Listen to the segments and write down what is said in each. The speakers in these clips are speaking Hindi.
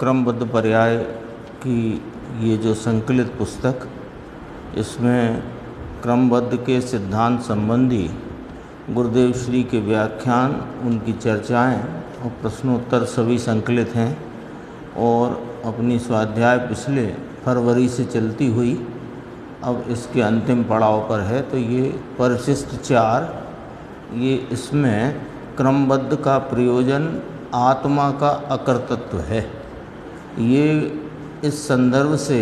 क्रमबद्ध पर्याय की ये जो संकलित पुस्तक, इसमें क्रमबद्ध के सिद्धांत संबंधी गुरुदेव श्री के व्याख्यान, उनकी चर्चाएं और प्रश्नोत्तर सभी संकलित हैं। और अपनी स्वाध्याय पिछले फरवरी से चलती हुई अब इसके अंतिम पड़ाव पर है। तो ये परिशिष्ट 4, ये इसमें क्रमबद्ध का प्रयोजन आत्मा का अकर्तृत्व है। ये इस संदर्भ से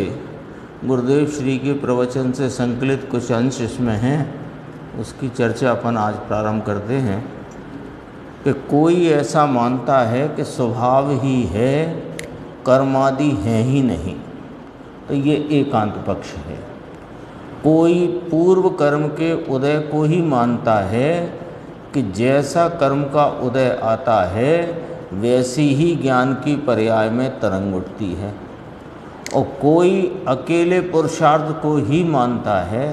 गुरुदेव श्री के प्रवचन से संकलित कुछ अंश इसमें हैं, उसकी चर्चा अपन आज प्रारंभ करते हैं। कि कोई ऐसा मानता है कि स्वभाव ही है, कर्मादि हैं ही नहीं, तो ये एकांत पक्ष है। कोई पूर्व कर्म के उदय को ही मानता है कि जैसा कर्म का उदय आता है वैसी ही ज्ञान की पर्याय में तरंग उठती है। और कोई अकेले पुरुषार्थ को ही मानता है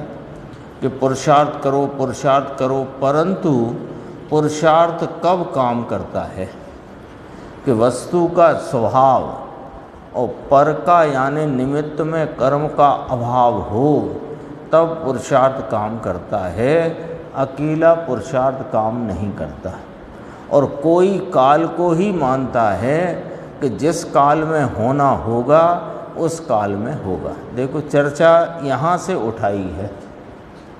कि पुरुषार्थ करो, परंतु पुरुषार्थ कब काम करता है कि वस्तु का स्वभाव और पर का यानी निमित्त में कर्म का अभाव हो तब पुरुषार्थ काम करता है, अकेला पुरुषार्थ काम नहीं करता। और कोई काल को ही मानता है कि जिस काल में होना होगा उस काल में होगा। देखो चर्चा यहाँ से उठाई है।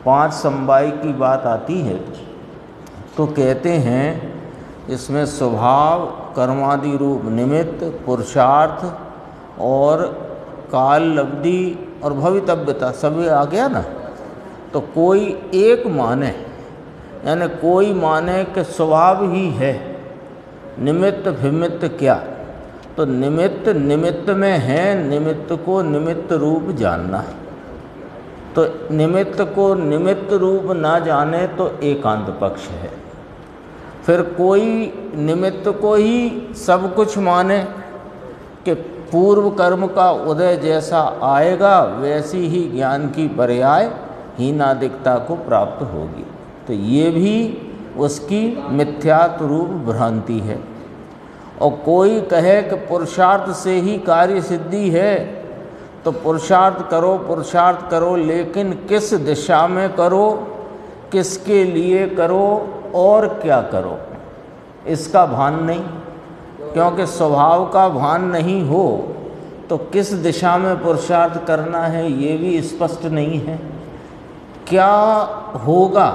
5 समवाय की बात आती है तो कहते हैं इसमें स्वभाव, कर्मादि रूप निमित्त, पुरुषार्थ और काल, लब्धि और भवितव्यता सभी आ गया ना। तो कोई एक माने, यानी कोई माने कि स्वभाव ही है, निमित्त भिमित्त क्या, तो निमित्त में है, निमित्त को निमित्त रूप जानना। तो निमित्त को निमित्त रूप ना जाने तो एकांत पक्ष है। फिर कोई निमित्त को ही सब कुछ माने कि पूर्व कर्म का उदय जैसा आएगा वैसी ही ज्ञान की पर्याय हीनादिकता को प्राप्त होगी। तो ये भी उसकी मिथ्यात्व रूप भ्रांति है। और कोई कहे कि पुरुषार्थ से ही कार्य सिद्धि है, तो पुरुषार्थ करो, लेकिन किस दिशा में करो, किसके लिए करो और क्या करो, इसका भान नहीं। क्योंकि स्वभाव का भान नहीं हो तो किस दिशा में पुरुषार्थ करना है ये भी स्पष्ट नहीं है। क्या होगा,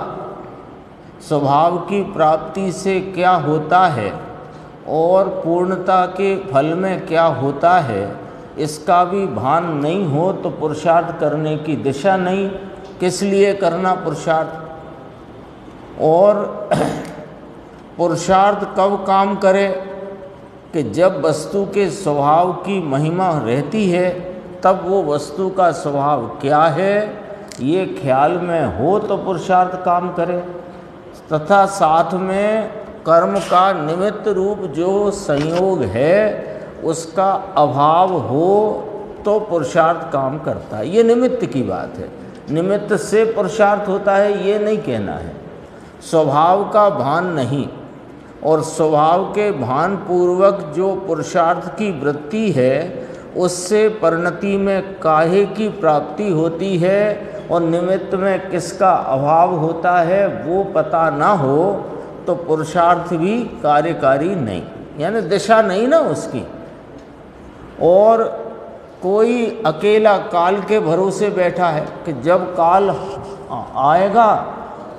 स्वभाव की प्राप्ति से क्या होता है और पूर्णता के फल में क्या होता है, इसका भी भान नहीं हो तो पुरुषार्थ करने की दिशा नहीं। किस लिए करना पुरुषार्थ, और पुरुषार्थ कब काम करे कि जब वस्तु के स्वभाव की महिमा रहती है, तब वो वस्तु का स्वभाव क्या है ये ख्याल में हो तो पुरुषार्थ काम करे, तथा साथ में कर्म का निमित्त रूप जो संयोग है उसका अभाव हो तो पुरुषार्थ काम करता है। ये निमित्त की बात है, निमित्त से पुरुषार्थ होता है ये नहीं कहना है। स्वभाव का भान नहीं, और स्वभाव के भान पूर्वक जो पुरुषार्थ की वृत्ति है उससे परिणति में काहे की प्राप्ति होती है और निमित्त में किसका अभाव होता है वो पता ना हो तो पुरुषार्थ भी कार्यकारी नहीं, यानी दिशा नहीं ना उसकी। और कोई अकेला काल के भरोसे बैठा है कि जब काल आएगा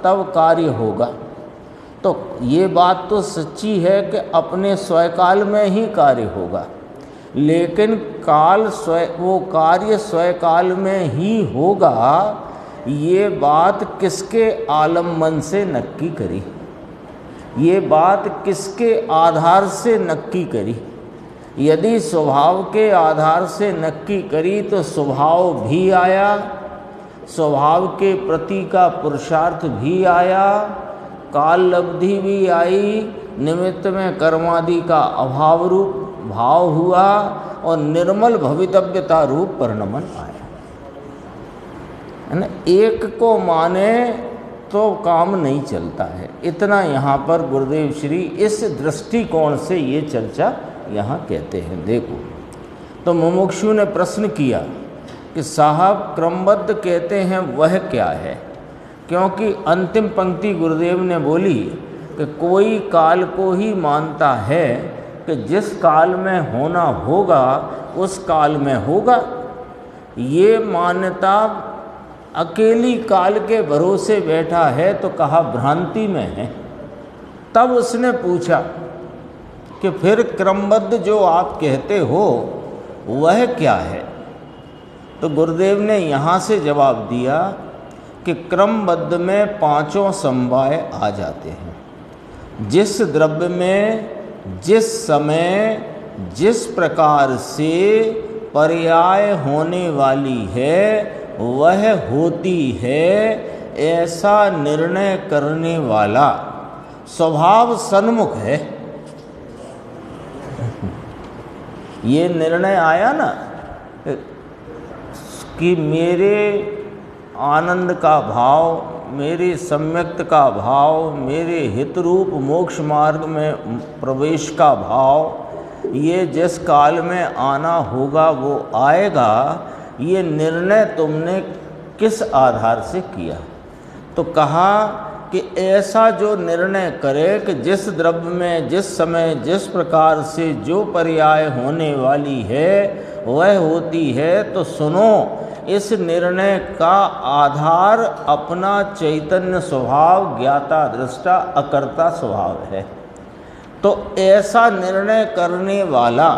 तब कार्य होगा, तो ये बात तो सच्ची है कि अपने स्वकाल में ही कार्य होगा, लेकिन वो कार्य स्वकाल में ही होगा, ये बात किसके आलम्बन से नक्की करी, ये बात किसके आधार से नक्की करी। यदि स्वभाव के आधार से नक्की करी तो स्वभाव भी आया, स्वभाव के प्रति का पुरुषार्थ भी आया, काल लब्धि भी आई, निमित्त में कर्मादि का अभाव रूप भाव हुआ और निर्मल भवितव्यता रूप परिणमन आया। है ना, एक को माने तो काम नहीं चलता है। इतना यहाँ पर गुरुदेव श्री इस दृष्टिकोण से ये चर्चा यहाँ कहते हैं। देखो तो मुमुक्षु ने प्रश्न किया कि साहब क्रमबद्ध कहते हैं वह क्या है, क्योंकि अंतिम पंक्ति गुरुदेव ने बोली कि कोई काल को ही मानता है कि जिस काल में होना होगा उस काल में होगा। ये मान्यता अकेली काल के भरोसे बैठा है तो कहा भ्रांति में है। तब उसने पूछा कि फिर क्रमबद्ध जो आप कहते हो वह क्या है। तो गुरुदेव ने यहाँ से जवाब दिया कि क्रमबद्ध में पांचों समवाय आ जाते हैं। जिस द्रव्य में जिस समय जिस प्रकार से पर्याय होने वाली है वह होती है, ऐसा निर्णय करने वाला स्वभाव सन्मुख है। ये निर्णय आया ना कि मेरे आनंद का भाव, मेरे सम्यक्त का भाव, मेरे हितरूप मोक्ष मार्ग में प्रवेश का भाव, ये जिस काल में आना होगा वो आएगा। ये निर्णय तुमने किस आधार से किया? तो कहा कि ऐसा जो निर्णय करे कि जिस द्रव्य में जिस समय जिस प्रकार से जो पर्याय होने वाली है वह होती है। तो सुनो, इस निर्णय का आधार अपना चैतन्य स्वभाव, ज्ञाता दृष्टा अकर्ता स्वभाव है। तो ऐसा निर्णय करने वाला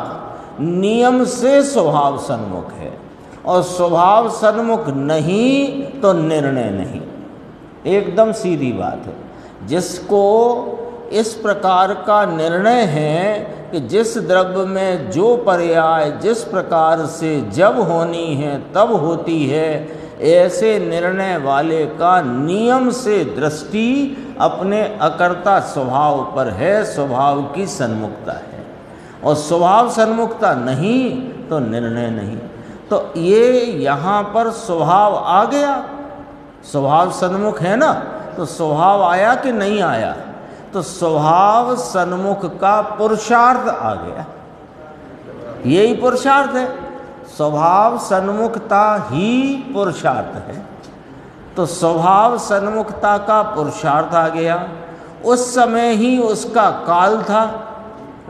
नियम से स्वभाव सन्मुख है, और स्वभाव सन्मुख नहीं तो निर्णय नहीं। एकदम सीधी बात है। जिसको इस प्रकार का निर्णय है कि जिस द्रव्य में जो पर्याय जिस प्रकार से जब होनी है तब होती है, ऐसे निर्णय वाले का नियम से दृष्टि अपने अकर्ता स्वभाव पर है, स्वभाव की सन्मुखता है। और स्वभाव सन्मुखता नहीं तो निर्णय नहीं। तो ये यहाँ पर स्वभाव आ गया। स्वभाव सन्मुख है ना, तो स्वभाव आया कि नहीं आया? तो स्वभाव सन्मुख का पुरुषार्थ आ गया। यही पुरुषार्थ है, स्वभाव सन्मुखता ही पुरुषार्थ है। तो स्वभाव सन्मुखता का पुरुषार्थ आ गया। उस समय ही उसका काल था।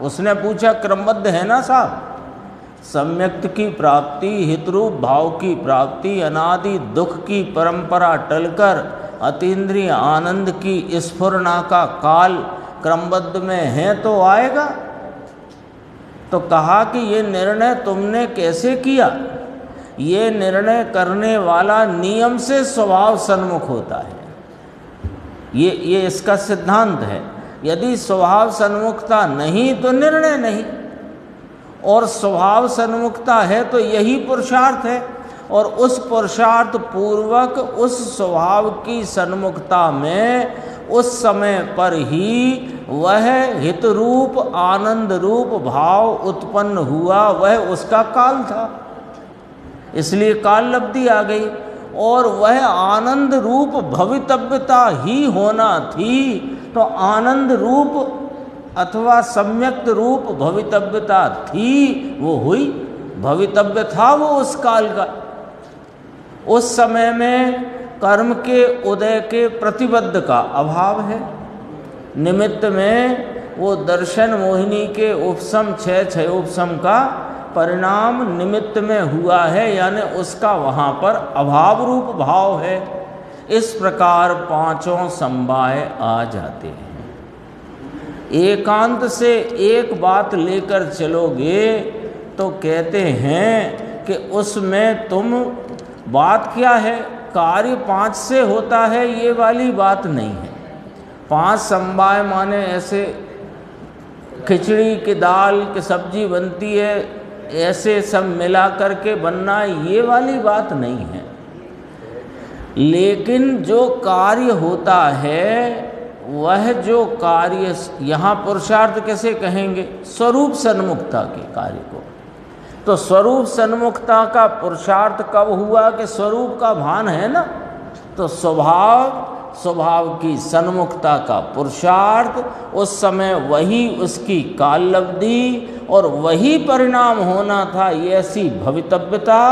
उसने पूछा क्रमबद्ध है ना साहब? सम्यक्त की प्राप्ति, हितरूप भाव की प्राप्ति, अनादि दुख की परंपरा टलकर अतीन्द्रिय आनंद की स्फुरना का काल क्रमबद्ध में है तो आएगा। तो कहा कि ये निर्णय तुमने कैसे किया? ये निर्णय करने वाला नियम से स्वभाव सन्मुख होता है। ये इसका सिद्धांत है। यदि स्वभाव सन्मुखता नहीं तो निर्णय नहीं, और स्वभाव सन्मुखता है तो यही पुरुषार्थ है। और उस पुरुषार्थ पूर्वक उस स्वभाव की सन्मुखता में उस समय पर ही वह हित रूप आनंद रूप भाव उत्पन्न हुआ, वह उसका काल था। इसलिए काल लब्धि आ गई। और वह आनंद रूप भवितव्यता ही होना थी। तो आनंद रूप अथवा सम्यक्त रूप भवितव्यता थी, वो हुई। भवितव्य था वो उस काल का। उस समय में कर्म के उदय के प्रतिबद्ध का अभाव है। निमित्त में वो दर्शन मोहिनी के उपसम छह उपसम का परिणाम निमित्त में हुआ है, यानी उसका वहाँ पर अभाव रूप भाव है। इस प्रकार पांचों समवाय आ जाते हैं। एकांत से एक बात लेकर चलोगे तो कहते हैं कि उसमें तुम बात क्या है, कार्य पांच से होता है, ये वाली बात नहीं है। पांच समवाय माने ऐसे खिचड़ी की दाल की सब्जी बनती है, ऐसे सब मिला करके बनना, ये वाली बात नहीं है। लेकिन जो कार्य होता है, वह जो कार्य यहाँ पुरुषार्थ कैसे कहेंगे? स्वरूप सन्मुखता के कार्य को। तो स्वरूप सन्मुखता का पुरुषार्थ कब हुआ कि स्वरूप का भान है ना, तो स्वभाव की सन्मुखता का पुरुषार्थ उस समय वही उसकी काल लब्धि और वही परिणाम होना था, ये ऐसी भवितव्यता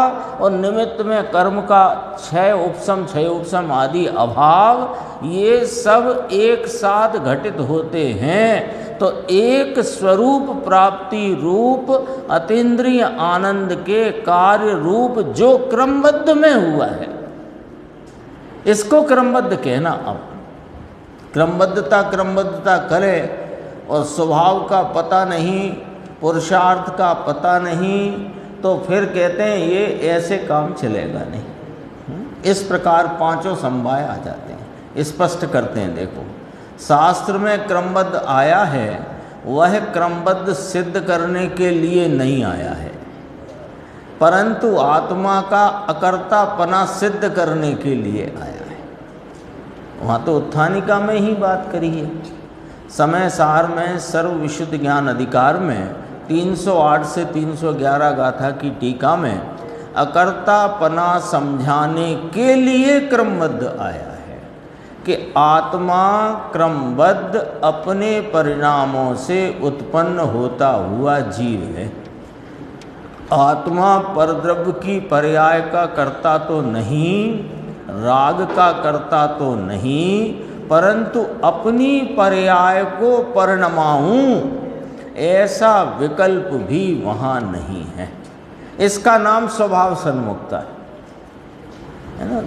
और निमित्त में कर्म का क्षय उपशम आदि अभाव, ये सब एक साथ घटित होते हैं। तो एक स्वरूप प्राप्ति रूप अतीन्द्रिय आनंद के कार्य रूप जो क्रमबद्ध में हुआ है, इसको क्रमबद्ध कहना। अब क्रमबद्धता करे और स्वभाव का पता नहीं, पुरुषार्थ का पता नहीं, तो फिर कहते हैं ये ऐसे काम चलेगा नहीं। इस प्रकार पांचों समवाय आ जाते हैं, स्पष्ट करते हैं। देखो, शास्त्र में क्रमबद्ध आया है, वह क्रमबद्ध सिद्ध करने के लिए नहीं आया है, परंतु आत्मा का अकर्तापना सिद्ध करने के लिए आया है। वहाँ तो उत्थानिका में ही बात करी है। समय सार में सर्व विशुद्ध ज्ञान अधिकार में 308 से 311 गाथा की टीका में अकर्तापना समझाने के लिए क्रमबद्ध आया है कि आत्मा क्रमबद्ध अपने परिणामों से उत्पन्न होता हुआ जीव है। आत्मा परद्रव्य की पर्याय का कर्ता तो नहीं, राग का कर्ता तो नहीं, परंतु अपनी पर्याय को परिणमाऊं ऐसा विकल्प भी वहाँ नहीं है। इसका नाम स्वभाव सन्मुक्ता है ना।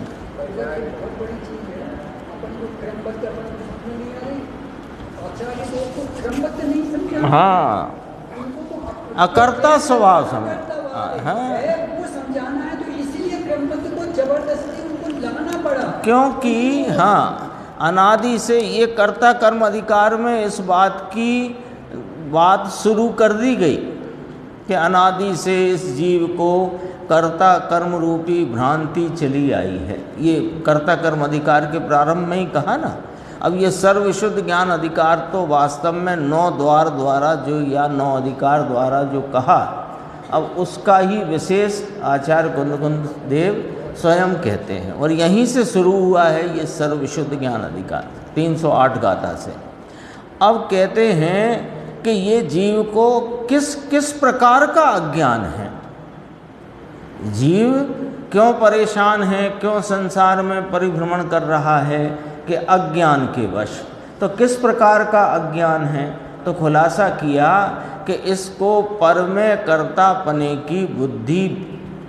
हाँ, अकर्ता स्वभाव समझ, समझाना है, तो इसीलिए क्रमबद्ध को जबरदस्ती उनको लाना पड़ा, क्योंकि हाँ अनादि से ये कर्ता कर्म अधिकार में इस बात शुरू कर दी गई कि अनादि से इस जीव को कर्ता कर्म रूपी भ्रांति चली आई है। ये कर्ता कर्म अधिकार के प्रारंभ में ही कहा ना। अब ये सर्वशुद्ध ज्ञान अधिकार तो वास्तव में 9 द्वार द्वारा जो, या 9 अधिकार द्वारा जो कहा, अब उसका ही विशेष आचार्य कुंद देव स्वयं कहते हैं, और यहीं से शुरू हुआ है ये सर्वविशुद्ध ज्ञान अधिकार 308 गाथा से। अब कहते हैं कि ये जीव को किस किस प्रकार का अज्ञान है, जीव क्यों परेशान है, क्यों संसार में परिभ्रमण कर रहा है, कि अज्ञान के वश। तो किस प्रकार का अज्ञान है, तो खुलासा किया कि इसको पर में कर्तापने की बुद्धि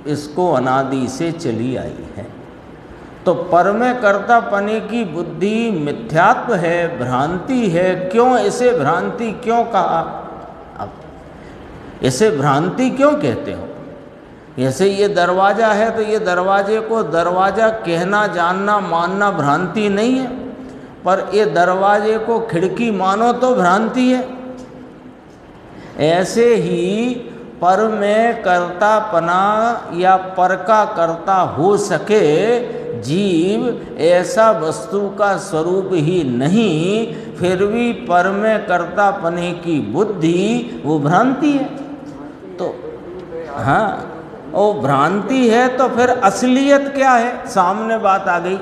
इसको अनादि से चली आई है। तो पर में कर्तापने की बुद्धि मिथ्यात्व है, भ्रांति है। क्यों इसे भ्रांति क्यों कहा? अब इसे भ्रांति क्यों कहते हो? जैसे ये दरवाज़ा है तो ये दरवाजे को दरवाज़ा कहना, जानना, मानना भ्रांति नहीं है, पर ये दरवाजे को खिड़की मानो तो भ्रांति है। ऐसे ही पर में कर्तापना या पर का कर्ता हो सके जीव, ऐसा वस्तु का स्वरूप ही नहीं, फिर भी पर में कर्तापने की बुद्धि वो भ्रांति है। तो हाँ, वो भ्रांति है तो फिर असलियत क्या है? सामने बात आ गई।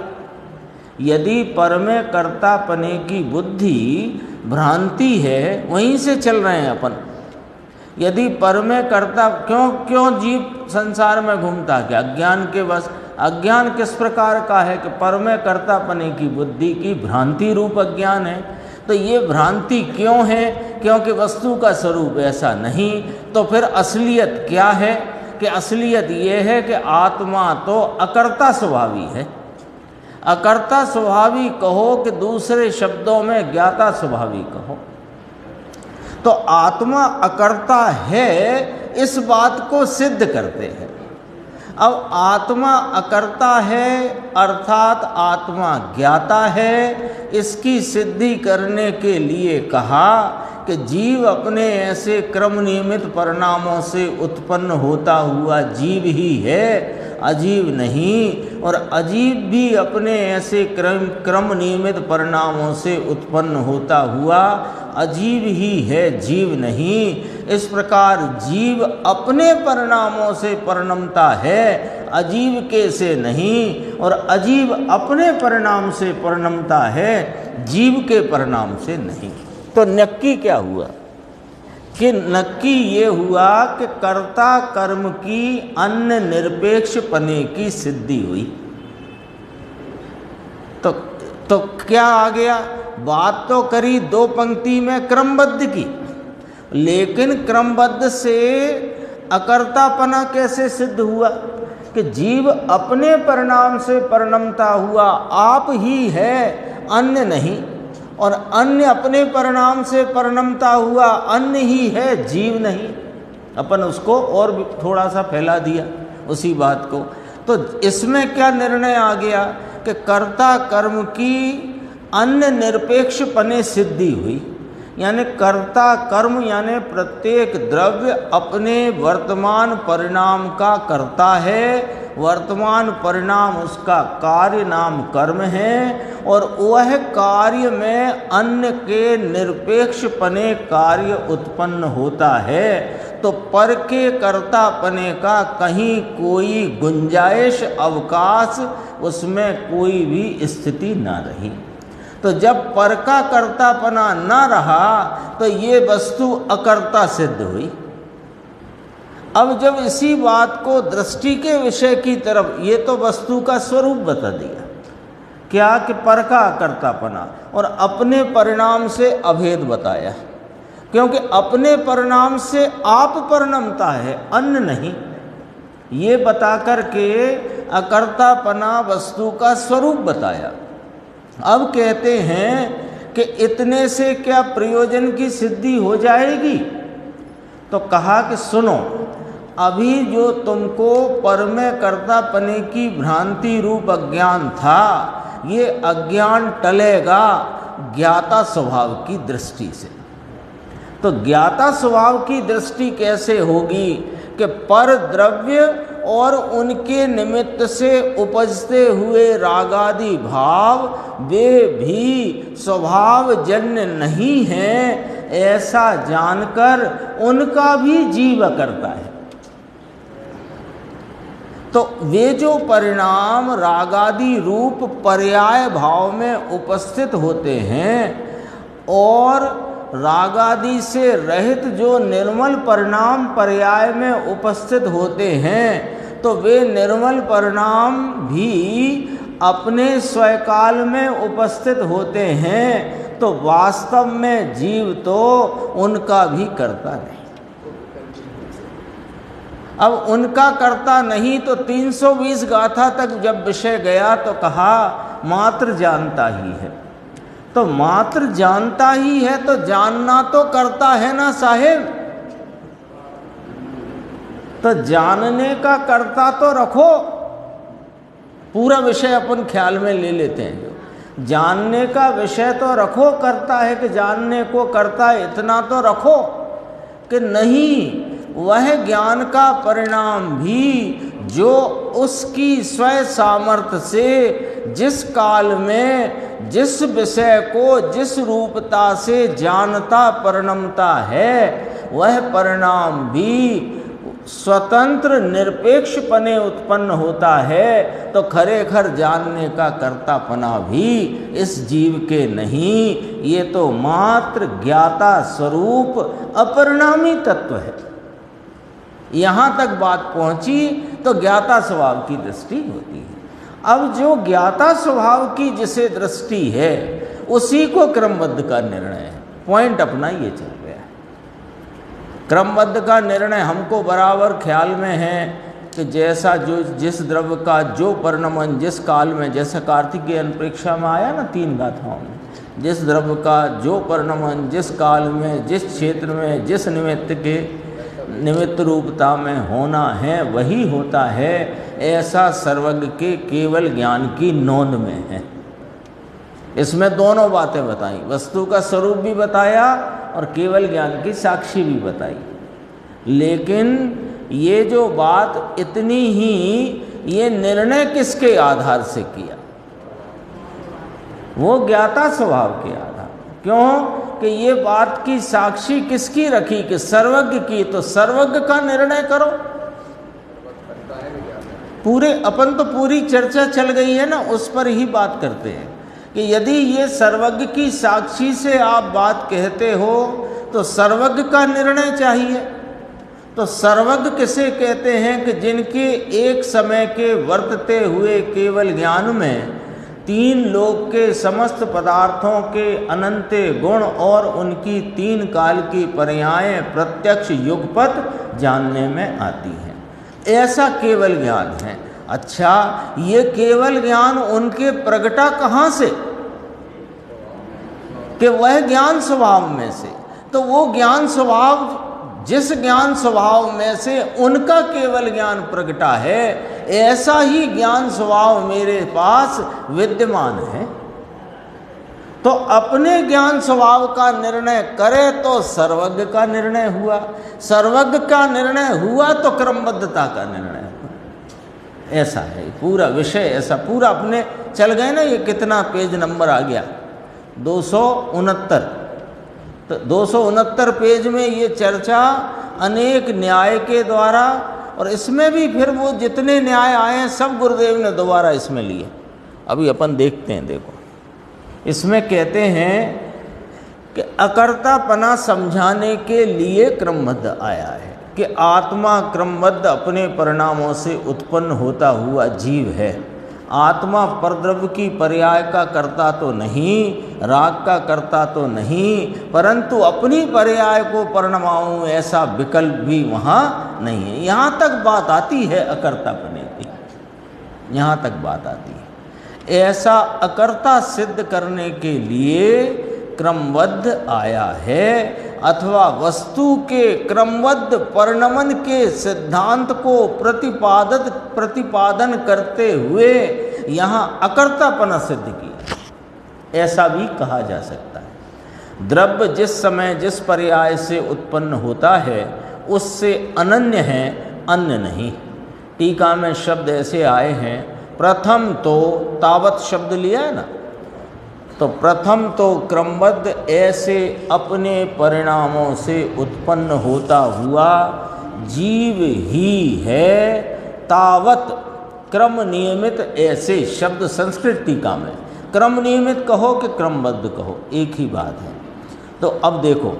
यदि पर में कर्तापने की बुद्धि भ्रांति है, वहीं से चल रहे हैं अपन। यदि पर में कर्ता क्यों जीव संसार में घूमता, क्या अज्ञान के बस? अज्ञान किस प्रकार का है कि पर में कर्तापने की बुद्धि की भ्रांति रूप अज्ञान है। तो ये भ्रांति क्यों है? क्योंकि वस्तु का स्वरूप ऐसा नहीं। तो फिर असलियत क्या है? कि असलियत ये है कि आत्मा तो अकर्ता स्वभावी है। अकर्ता स्वभावी कहो कि दूसरे शब्दों में ज्ञाता स्वभावी कहो, तो आत्मा अकर्ता है, इस बात को सिद्ध करते हैं। अब आत्मा अकर्ता है अर्थात आत्मा ज्ञाता है, इसकी सिद्धि करने के लिए कहा कि जीव अपने ऐसे क्रम नियमित परिणामों से उत्पन्न होता हुआ जीव ही है, अजीव नहीं। और अजीव भी अपने ऐसे क्रम नियमित परिणामों से उत्पन्न होता हुआ अजीव ही है, जीव नहीं। इस प्रकार जीव अपने परिणामों से परिणमता है, अजीव के से नहीं, और अजीव अपने परिणाम से परिणमता है, जीव के परिणाम से नहीं। तो नक्की क्या हुआ कि नक्की ये हुआ कि कर्ता कर्म की अन्य निरपेक्ष पने की सिद्धि हुई। तो क्या आ गया? बात तो करी 2 पंक्ति में क्रमबद्ध की, लेकिन क्रमबद्ध से अकर्तापना कैसे सिद्ध हुआ? कि जीव अपने परिणाम से परिणमता हुआ आप ही है, अन्य नहीं, और अन्य अपने परिणाम से परिणमता हुआ अन्य ही है, जीव नहीं। अपन उसको और भी थोड़ा सा फैला दिया उसी बात को। तो इसमें क्या निर्णय आ गया कि कर्ता कर्म की अन्य निरपेक्ष पने सिद्धि हुई, यानी कर्ता कर्म यानी प्रत्येक द्रव्य अपने वर्तमान परिणाम का कर्ता है, वर्तमान परिणाम उसका कार्य नाम कर्म है, और वह कार्य में अन्य के निरपेक्ष पने कार्य उत्पन्न होता है। तो पर के कर्तापने का कहीं कोई गुंजाइश अवकाश उसमें कोई भी स्थिति ना रही। तो जब पर का कर्तापना न रहा तो ये वस्तु अकर्ता सिद्ध हुई। अब जब इसी बात को दृष्टि के विषय की तरफ, ये तो वस्तु का स्वरूप बता दिया, क्या कि पर का अकर्तापना, और अपने परिणाम से अभेद बताया, क्योंकि अपने परिणाम से आप परिणमता है, अन्य नहीं। ये बता करके अकर्तापना वस्तु का स्वरूप बताया। अब कहते हैं कि इतने से क्या प्रयोजन की सिद्धि हो जाएगी? तो कहा कि सुनो, अभी जो तुमको पर में कर्तापने की भ्रांति रूप अज्ञान था, ये अज्ञान टलेगा ज्ञाता स्वभाव की दृष्टि से। तो ज्ञाता स्वभाव की दृष्टि कैसे होगी? कि पर द्रव्य और उनके निमित्त से उपजते हुए रागादि भाव वे भी स्वभावजन्य नहीं हैं, ऐसा जानकर उनका भी जीव करता है। तो वे जो परिणाम रागादि रूप पर्याय भाव में उपस्थित होते हैं और रागादि से रहित जो निर्मल परिणाम पर्याय में उपस्थित होते हैं, तो वे निर्मल परिणाम भी अपने स्वकाल में उपस्थित होते हैं। तो वास्तव में जीव तो उनका भी करता नहीं। अब उनका करता नहीं तो 320 गाथा तक जब विषय गया तो कहा मात्र जानता ही है। तो मात्र जानता ही है तो जानना तो करता है ना साहेब। तो जानने का करता तो रखो। पूरा विषय अपन ख्याल में ले लेते हैं। जो जानने का विषय तो रखो, करता है कि जानने को करता है, इतना तो रखो कि नहीं, वह ज्ञान का परिणाम भी जो उसकी स्वयं सामर्थ्य से जिस काल में जिस विषय को जिस रूपता से जानता परिणमता है, वह परिणाम भी स्वतंत्र निरपेक्षपने उत्पन्न होता है। तो खरेखर जानने का कर्तापना भी इस जीव के नहीं, ये तो मात्र ज्ञाता स्वरूप अपरिणामी तत्व है। यहाँ तक बात पहुँची तो ज्ञाता स्वभाव की दृष्टि होती है। अब जो ज्ञाता स्वभाव की जिसे दृष्टि है उसी को क्रमबद्ध का निर्णय है। पॉइंट अपना ये चल गया है। क्रमबद्ध का निर्णय हमको बराबर ख्याल में है कि जैसा जो जिस द्रव्य का जो परिणमन जिस काल में, जैसा कार्तिकीय अंतरिक्षा में आया ना 3 गाथाओं में, जिस द्रव्य का जो परिणमन जिस काल में जिस क्षेत्र में जिस निमित्त रूपता में होना है वही होता है, ऐसा सर्वज्ञ के केवल ज्ञान की नोंद में है। इसमें दोनों बातें बताई, वस्तु का स्वरूप भी बताया और केवल ज्ञान की साक्षी भी बताई। लेकिन ये जो बात इतनी ही, ये निर्णय किसके आधार से किया? वो ज्ञाता स्वभाव के आधार। क्यों कि ये बात की साक्षी किसकी रखी? कि सर्वज्ञ की। तो सर्वज्ञ का निर्णय करो। पूरे अपन तो पूरी चर्चा चल गई है ना, उस पर ही बात करते हैं कि यदि ये सर्वज्ञ की साक्षी से आप बात कहते हो तो सर्वज्ञ का निर्णय चाहिए। तो सर्वज्ञ किसे कहते हैं कि जिनके एक समय के वर्तते हुए केवल ज्ञान में तीन लोक के समस्त पदार्थों के अनंत गुण और उनकी तीन काल की पर्यायें प्रत्यक्ष युगपत जानने में आती हैं, ऐसा केवल ज्ञान है। अच्छा, ये केवल ज्ञान उनके प्रगटा कहाँ से? कि वह ज्ञान स्वभाव में से। तो वो ज्ञान स्वभाव, जिस ज्ञान स्वभाव में से उनका केवल ज्ञान प्रगटा है, ऐसा ही ज्ञान स्वभाव मेरे पास विद्यमान है। तो अपने ज्ञान स्वभाव का निर्णय करे तो सर्वज्ञ का निर्णय हुआ, सर्वज्ञ का निर्णय हुआ तो क्रमबद्धता का निर्णय हुआ। ऐसा है पूरा विषय, ऐसा पूरा अपने चल गए ना। ये कितना पेज नंबर आ गया? 269। तो 269 पेज में ये चर्चा अनेक न्याय के द्वारा, और इसमें भी फिर वो जितने न्याय आए हैं सब गुरुदेव ने दोबारा इसमें लिए। अभी अपन देखते हैं, देखो इसमें कहते हैं कि अकर्तापना समझाने के लिए क्रमबद्ध आया है कि आत्मा क्रमबद्ध अपने परिणामों से उत्पन्न होता हुआ जीव है। आत्मा परद्रव्य की पर्याय का कर्ता तो नहीं, राग का कर्ता तो नहीं, परंतु अपनी पर्याय को परिणमाऊं ऐसा विकल्प भी वहाँ नहीं है। यहाँ तक बात आती है अकर्तापने की, यहाँ तक बात आती है। ऐसा अकर्ता सिद्ध करने के लिए क्रमबद्ध आया है, अथवा वस्तु के क्रमबद्ध परिणमन के सिद्धांत को प्रतिपादन करते हुए यहाँ अकर्तापना सिद्ध किया, ऐसा भी कहा जा सकता है। द्रव्य जिस समय जिस पर्याय से उत्पन्न होता है उससे अनन्य है, अन्य नहीं। टीका में शब्द ऐसे आए हैं, प्रथम तो तावत शब्द लिया है ना, तो प्रथम तो क्रमबद्ध ऐसे अपने परिणामों से उत्पन्न होता हुआ जीव ही है, तावत क्रम नियमित ऐसे शब्द संस्कृत टीका में क्रम नियमित कहो कि क्रमबद्ध कहो एक ही बात है। तो अब देखो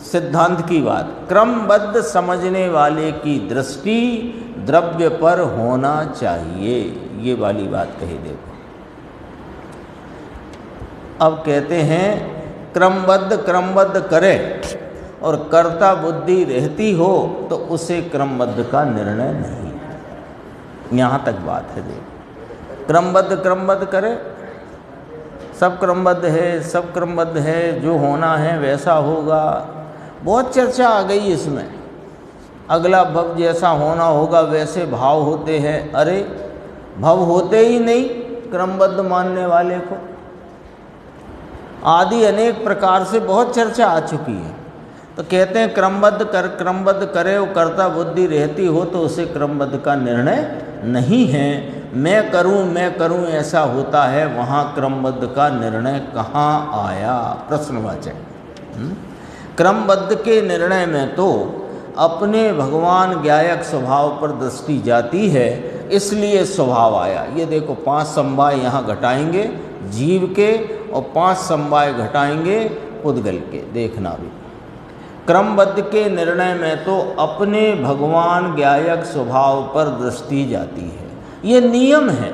सिद्धांत की बात, क्रमबद्ध समझने वाले की दृष्टि द्रव्य पर होना चाहिए, ये वाली बात कही। देखो अब कहते हैं क्रमबद्ध करे और कर्ता बुद्धि रहती हो तो उसे क्रमबद्ध का निर्णय नहीं। यहाँ तक बात है। देखो क्रमबद्ध करे, सब क्रमबद्ध है, सब क्रमबद्ध है, जो होना है वैसा होगा। बहुत चर्चा आ गई इसमें, अगला भव जैसा होना होगा वैसे भाव होते हैं। अरे भव होते ही नहीं क्रमबद्ध मानने वाले को, आदि अनेक प्रकार से बहुत चर्चा आ चुकी है। तो कहते हैं क्रमबद्ध करे और कर्ता बुद्धि रहती हो तो उसे क्रमबद्ध का निर्णय नहीं है। मैं करूं ऐसा होता है, वहाँ क्रमबद्ध का निर्णय कहाँ आया? प्रश्नवाचक। क्रमबद्ध के निर्णय में तो अपने भगवान ज्ञायक स्वभाव पर दृष्टि जाती है, इसलिए स्वभाव आया। ये देखो 5 समवाय यहाँ घटाएंगे जीव के और 5 समवाय घटाएंगे पुद्गल के, देखना भी। क्रमबद्ध के निर्णय में तो अपने भगवान ज्ञायक स्वभाव पर दृष्टि जाती है। ये नियम है,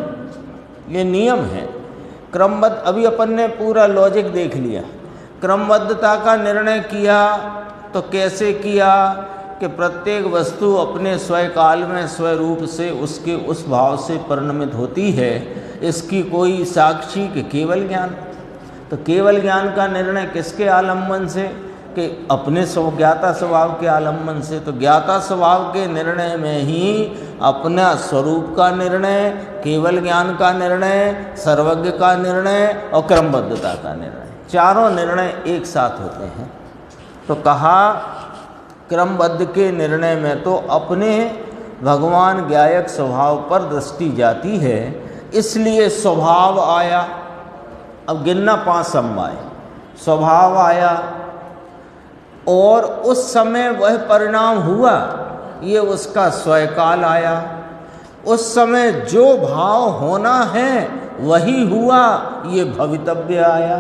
ये नियम है क्रमबद्ध। अभी अपन ने पूरा लॉजिक देख लिया। क्रमबद्धता का निर्णय किया तो कैसे किया कि प्रत्येक वस्तु अपने स्वकाल में स्वरूप से उसके उस भाव से परिणमित होती है। इसकी कोई साक्षी के केवल ज्ञान, तो केवल ज्ञान का निर्णय किसके आलम्बन से? कि अपने ज्ञाता स्वभाव के आलम्बन से। तो ज्ञाता स्वभाव के निर्णय में ही अपना स्वरूप का निर्णय, केवल ज्ञान का निर्णय, सर्वज्ञ का निर्णय और क्रमबद्धता का निर्णय, चारों निर्णय एक साथ होते हैं। तो कहा क्रमबद्ध के निर्णय में तो अपने भगवान ज्ञायक स्वभाव पर दृष्टि जाती है, इसलिए स्वभाव आया। अब गिनना 5 समवाय, स्वभाव आया और उस समय वह परिणाम हुआ, ये उसका स्वकाल आया। उस समय जो भाव होना है वही हुआ, ये भवितव्य आया।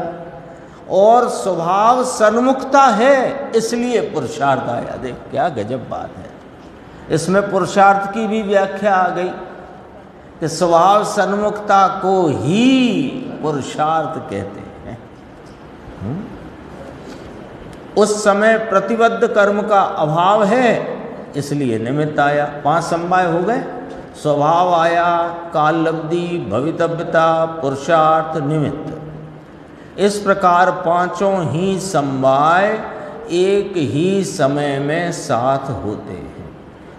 और स्वभाव सन्मुखता है, इसलिए पुरुषार्थ आया। देख क्या गजब बात है, इसमें पुरुषार्थ की भी व्याख्या आ गई कि स्वभाव सन्मुखता को ही पुरुषार्थ कहते हैं। उस समय प्रतिबद्ध कर्म का अभाव है, इसलिए निमित्त आया। 5 समवाय हो गए, स्वभाव आया, काल लब्धि, भवितव्यता, पुरुषार्थ, निमित्त। इस प्रकार 5 ही समवाय एक ही समय में साथ होते हैं।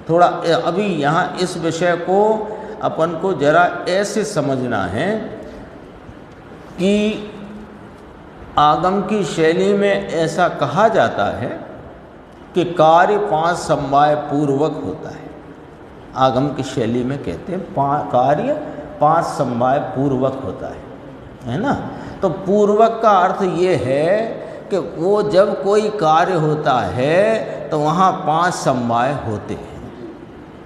थोड़ा अभी यहाँ इस विषय को अपन को जरा ऐसे समझना है कि आगम की शैली में ऐसा कहा जाता है कि कार्य 5 समवाय पूर्वक होता है। आगम की शैली में कहते हैं कार्य 5 समवाय पूर्वक होता है ना। तो पूर्वक का अर्थ ये है कि वो जब कोई कार्य होता है तो वहाँ 5 समवाय होते हैं,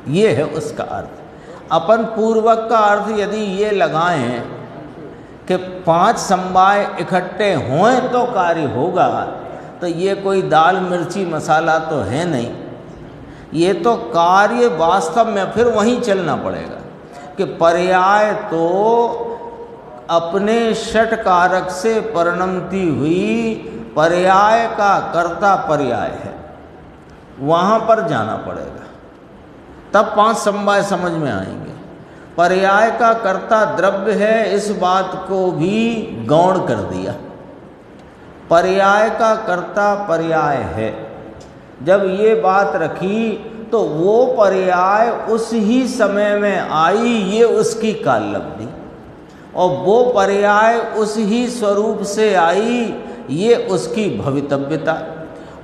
ये है उसका अर्थ। अपन पूर्वक का अर्थ यदि ये लगाएं कि 5 समवाय इकट्ठे हों तो कार्य होगा, तो ये कोई दाल मिर्ची मसाला तो है नहीं। ये तो कार्य वास्तव में फिर वहीं चलना पड़ेगा कि पर्याय तो अपने षट कारक से परिणमती हुई पर्याय का कर्ता पर्याय है, वहाँ पर जाना पड़ेगा, तब 5 समवाय समझ में आएंगे। पर्याय का कर्ता द्रव्य है, इस बात को भी गौण कर दिया। पर्याय का कर्ता पर्याय है, जब ये बात रखी तो वो पर्याय उस ही समय में आई, ये उसकी काल लब्धि, और वो पर्याय उस ही स्वरूप से आई, ये उसकी भवितव्यता।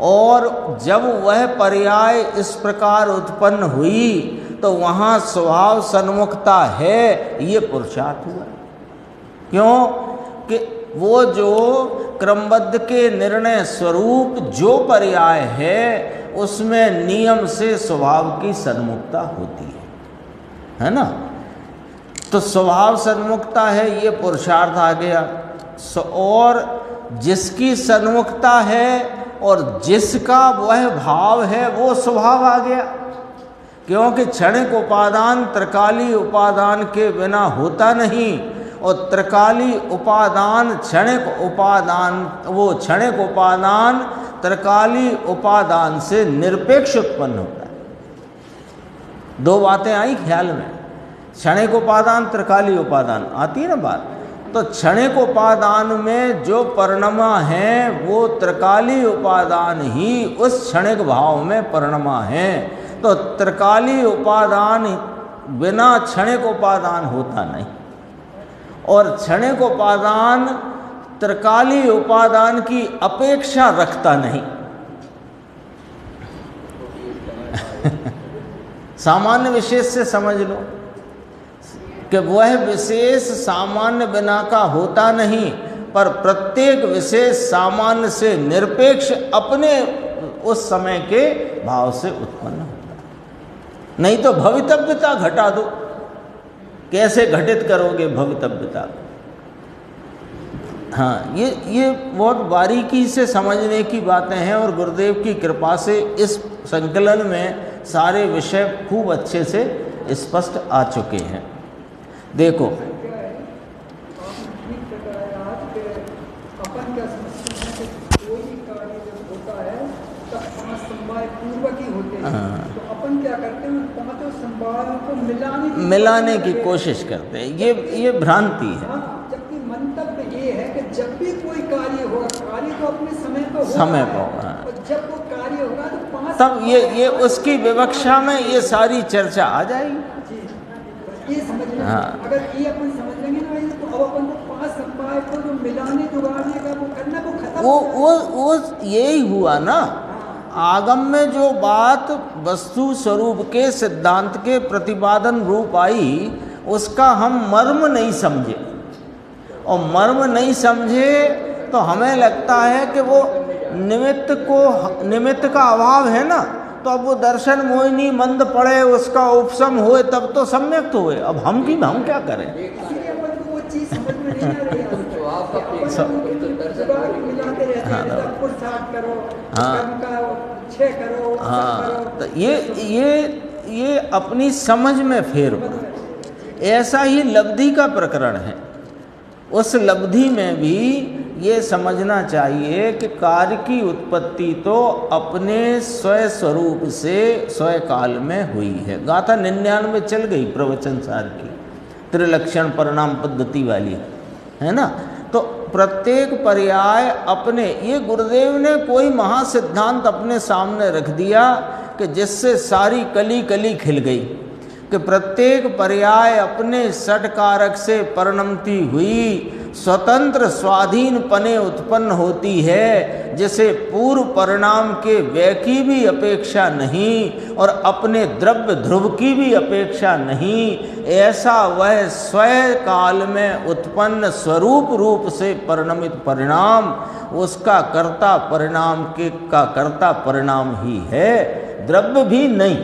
और जब वह पर्याय इस प्रकार उत्पन्न हुई तो वहाँ स्वभाव सन्मुखता है, ये पुरुषार्थ हुआ। क्यों कि वो जो क्रमबद्ध के निर्णय स्वरूप जो पर्याय है उसमें नियम से स्वभाव की सन्मुखता होती है ना। तो स्वभाव सन्मुखता है, ये पुरुषार्थ आ गया। और जिसकी सन्मुखता है और जिसका वह भाव है वो स्वभाव आ गया, क्योंकि क्षणिक उपादान त्रिकाली उपादान के बिना होता नहीं, और त्रिकाली उपादान क्षणिक उपादान, वो क्षणिक उपादान त्रिकाली उपादान से निरपेक्ष उत्पन्न होता है। 2 बातें आई ख्याल में, क्षणिक उपादान त्रिकाली उपादान आती है ना बात। तो क्षणिक उपादान में जो परिणमा है वो त्रिकाली उपादान ही उस क्षणिक भाव में परिणमा है। तो त्रिकाली उपादान बिना क्षणिक उपादान होता नहीं, और क्षणिक उपादान त्रिकाली उपादान की अपेक्षा रखता नहीं। सामान्य विशेष से समझ लो कि वह विशेष सामान्य बिना का होता नहीं, पर प्रत्येक विशेष सामान्य से निरपेक्ष अपने उस समय के भाव से उत्पन्न होता है। नहीं तो भवितव्यता घटा दो, कैसे घटित करोगे भवितव्यता? हाँ, ये बहुत बारीकी से समझने की बातें हैं, और गुरुदेव की कृपा से इस संकलन में सारे विषय खूब अच्छे से स्पष्ट आ चुके हैं। देखो अपन क्या समझते हैं कि कोई कार्य जब होता है तब 5 समवाय पूर्वक ही होते हैं, तो अपन क्या करते हैं, 5 समवायों को मिलाने की कोशिश करते हैं। ये भ्रांति है। हाँ, जबकि मंतव्य ये है कि जब भी कोई कार्य होगा, कार्य तो अपने समय पर होगा, और जब वो कार्य होगा तो 5 तब ये उसकी विवक्षा में ये सारी चर्चा आ जाएगी। ये समझ लें। हाँ। अगर ये अपन समझ लेंगे ना भाई, तो अब अपन को 5 समवाय को जो मिलाने जुगाड़ने का वो करना, वो खत्म वो यही हुआ ना। आगम में जो बात वस्तु स्वरूप के सिद्धांत के प्रतिपादन रूप आई, उसका हम मर्म नहीं समझे, और मर्म नहीं समझे तो हमें लगता है कि वो निमित्त का अभाव है ना। तो अब वो दर्शन मोहिनी मंद पड़े, उसका उपशम हुए, तब तो सम्यक तो हुए। अब हम क्या करें? वो चीज समझ में नहीं आ रही है। करो, हाँ, कर्म का क्षय करो, हाँ, तो ये अपनी समझ में फेर पड़ा। ऐसा ही लब्धि का प्रकरण है। उस लब्धि में भी ये समझना चाहिए कि कार्य की उत्पत्ति तो अपने स्वयं स्वरूप से स्वयं काल में हुई है। गाथा 99 चल गई प्रवचन सार की, त्रिलक्षण परिणाम पद्धति वाली, है ना। तो प्रत्येक पर्याय अपने, ये गुरुदेव ने कोई महासिद्धांत अपने सामने रख दिया कि जिससे सारी कली कली खिल गई, कि प्रत्येक पर्याय अपने सठ कारक से परिणमती हुई स्वतंत्र स्वाधीन पने उत्पन्न होती है, जिसे पूर्व परिणाम के व्यय की भी अपेक्षा नहीं और अपने द्रव्य ध्रुव की भी अपेक्षा नहीं। ऐसा वह स्वयं काल में उत्पन्न स्वरूप रूप से परिणमित परिणाम उसका कर्ता परिणाम के का कर्ता परिणाम ही है, द्रव्य भी नहीं।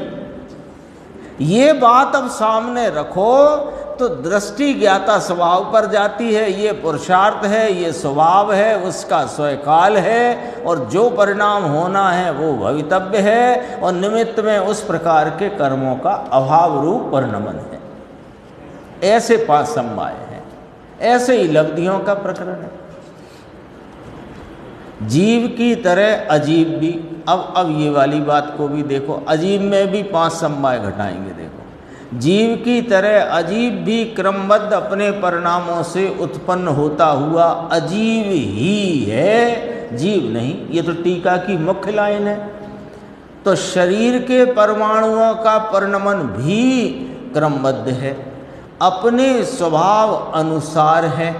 ये बात अब सामने रखो तो दृष्टि ज्ञाता स्वभाव पर जाती है। ये पुरुषार्थ है, ये स्वभाव है, उसका स्वयकाल है और जो परिणाम होना है वो भवितव्य है और निमित्त में उस प्रकार के कर्मों का अभाव रूप परिणमन है। ऐसे 5 समवाय हैं, ऐसे ही लब्धियों का प्रकरण है। जीव की तरह अजीब भी, अब ये वाली बात को भी देखो, अजीब में भी 5 समवाय घटाएंगे। देखो, जीव की तरह अजीब भी क्रमबद्ध अपने परिणामों से उत्पन्न होता हुआ अजीब ही है, जीव नहीं। ये तो टीका की मुख्य लाइन है। तो शरीर के परमाणुओं का परिणमन भी क्रमबद्ध है, अपने स्वभाव अनुसार है।